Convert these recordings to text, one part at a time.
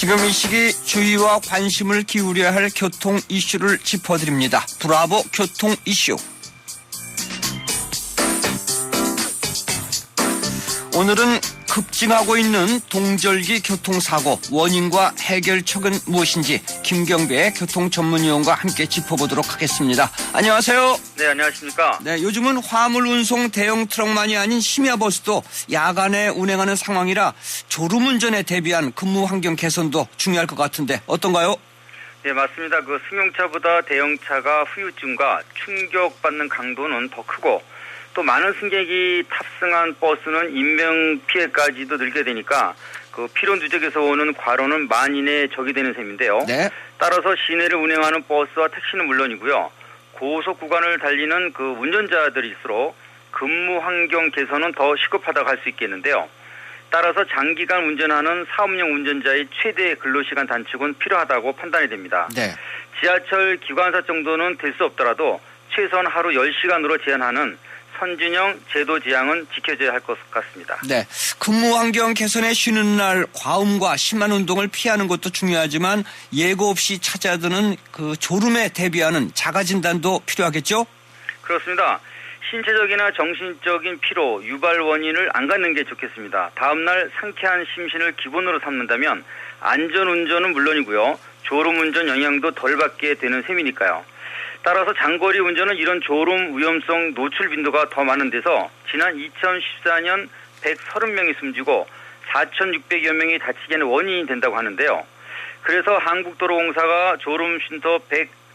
지금 이 시기 주의와 관심을 기울여야 할 교통 이슈를 짚어드립니다. 브라보 교통 이슈. 오늘은 급증하고 있는 동절기 교통사고 원인과 해결책은 무엇인지 김경배 교통전문위원과 함께 짚어보도록 하겠습니다. 안녕하세요. 네, 안녕하십니까. 네, 요즘은 화물 운송 대형 트럭만이 아닌 심야버스도 야간에 운행하는 상황이라 졸음운전에 대비한 근무 환경 개선도 중요할 것 같은데 어떤가요? 네, 맞습니다. 승용차보다 대형차가 후유증과 충격받는 강도는 더 크고 또 많은 승객이 탑승한 버스는 인명피해까지도 늘게 되니까 피로 누적에서 오는 과로는 만인의 적이 되는 셈인데요. 네. 따라서 시내를 운행하는 버스와 택시는 물론이고요. 고속 구간을 달리는 운전자들일수록 근무 환경 개선은 더 시급하다고 할 수 있겠는데요. 따라서 장기간 운전하는 사업용 운전자의 최대 근로시간 단축은 필요하다고 판단이 됩니다. 네. 지하철 기관사 정도는 될 수 없더라도 최소한 하루 10시간으로 제한하는 선진형 제도 지향은 지켜져야 할 것 같습니다. 네, 근무 환경 개선에 쉬는 날 과음과 심한 운동을 피하는 것도 중요하지만 예고 없이 찾아드는 졸음에 대비하는 자가진단도 필요하겠죠? 그렇습니다. 신체적이나 정신적인 피로, 유발 원인을 안 갖는 게 좋겠습니다. 다음날 상쾌한 심신을 기본으로 삼는다면 안전운전은 물론이고요. 졸음운전 영향도 덜 받게 되는 셈이니까요. 따라서 장거리 운전은 이런 졸음 위험성 노출 빈도가 더 많은 데서 지난 2014년 130명이 숨지고 4,600여 명이 다치게 하는 원인이 된다고 하는데요. 그래서 한국도로공사가 졸음 쉼터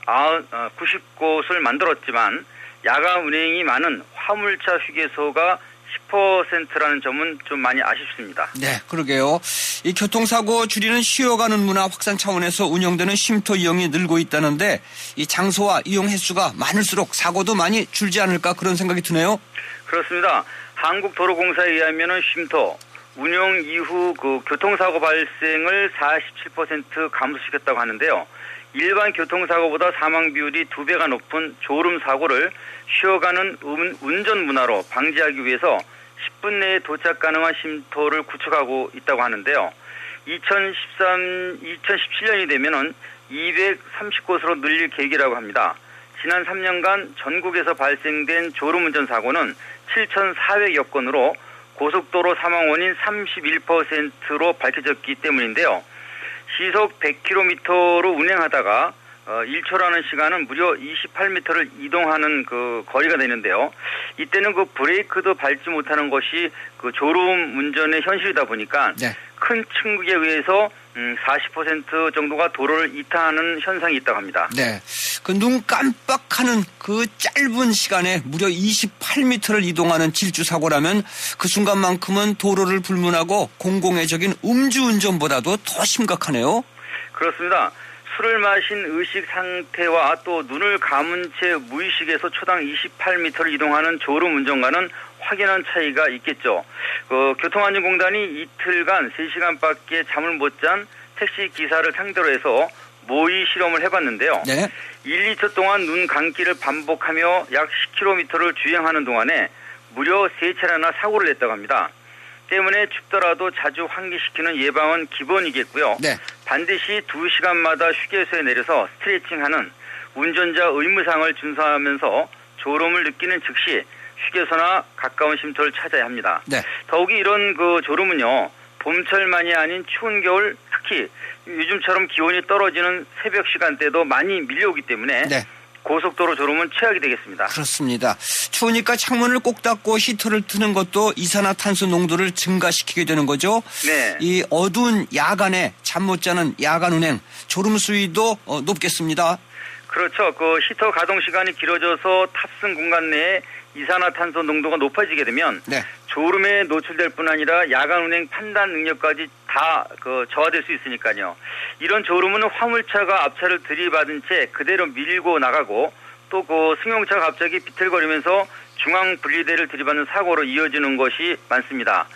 190곳을 만들었지만 야간 운행이 많은 화물차 휴게소가 10%라는 점은 좀 많이 아쉽습니다. 네, 그러게요. 이 교통사고 줄이는 쉬어가는 문화 확산 차원에서 운영되는 쉼터 이용이 늘고 있다는데 이 장소와 이용 횟수가 많을수록 사고도 많이 줄지 않을까 그런 생각이 드네요. 그렇습니다. 한국도로공사에 의하면 쉼터 운영 이후 교통사고 발생을 47% 감소시켰다고 하는데요. 일반 교통사고보다 사망 비율이 2배가 높은 졸음사고를 쉬어가는 운전 문화로 방지하기 위해서 10분 내에 도착 가능한 쉼터를 구축하고 있다고 하는데요. 2017년이 되면은 230곳으로 늘릴 계획이라고 합니다. 지난 3년간 전국에서 발생된 졸음운전 사고는 7,400여 건으로 고속도로 사망 원인 31%로 밝혀졌기 때문인데요. 시속 100km로 운행하다가 1초라는 시간은 무려 28m를 이동하는 거리가 되는데요. 이때는 브레이크도 밟지 못하는 것이 졸음 운전의 현실이다 보니까 네. 큰 충격에 의해서 40% 정도가 도로를 이탈하는 현상이 있다고 합니다. 네. 눈 깜빡하는 짧은 시간에 무려 28m를 이동하는 질주사고라면 그 순간만큼은 도로를 불문하고 공공의적인 음주운전보다도 더 심각하네요. 그렇습니다. 술을 마신 의식 상태와 또 눈을 감은 채 무의식에서 초당 28m를 이동하는 졸음운전과는 확연한 차이가 있겠죠. 교통안전공단이 이틀간 3시간밖에 잠을 못 잔 택시 기사를 상대로 해서 모의 실험을 해봤는데요. 네. 1, 2초 동안 눈 감기를 반복하며 약 10km를 주행하는 동안에 무려 3차례나 사고를 냈다고 합니다. 때문에 춥더라도 자주 환기시키는 예방은 기본이겠고요. 네. 반드시 2시간마다 휴게소에 내려서 스트레칭하는 운전자 의무사항을 준수하면서 졸음을 느끼는 즉시 휴게소나 가까운 쉼터를 찾아야 합니다. 네. 더욱이 이런 졸음은요. 봄철만이 아닌 추운 겨울 특히 요즘처럼 기온이 떨어지는 새벽 시간대도 많이 밀려오기 때문에 네. 고속도로 졸음은 최악이 되겠습니다. 그렇습니다. 추우니까 창문을 꼭 닫고 히터를 트는 것도 이산화탄소 농도를 증가시키게 되는 거죠. 네. 이 어두운 야간에 잠 못 자는 야간 운행, 졸음 수위도 높겠습니다. 그렇죠. 히터 가동 시간이 길어져서 탑승 공간 내에 이산화탄소 농도가 높아지게 되면 네. 졸음에 노출될 뿐 아니라 야간 운행 판단 능력까지 다 저하될 수 있으니까요. 이런 졸음은 화물차가 앞차를 들이받은 채 그대로 밀고 나가고 또 승용차가 갑자기 비틀거리면서 중앙 분리대를 들이받는 사고로 이어지는 것이 많습니다.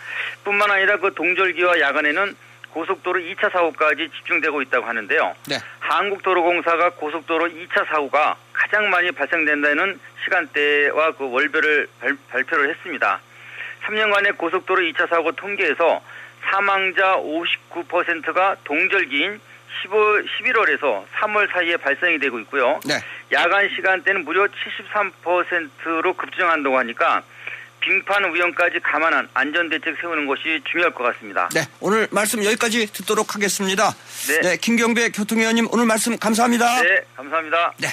뿐만 아니라 동절기와 야간에는 고속도로 2차 사고까지 집중되고 있다고 하는데요. 네. 한국도로공사가 고속도로 2차 사고가 가장 많이 발생된다는 시간대와 월별을 발표를 했습니다. 3년간의 고속도로 2차 사고 통계에서 사망자 59%가 동절기인 11월에서 3월 사이에 발생이 되고 있고요. 네. 야간 시간대는 무려 73%로 급증한다고 하니까 빙판 위험까지 감안한 안전대책 세우는 것이 중요할 것 같습니다. 네, 오늘 말씀 여기까지 듣도록 하겠습니다. 네. 네, 김경배 교통위원님 오늘 말씀 감사합니다. 네, 감사합니다. 네.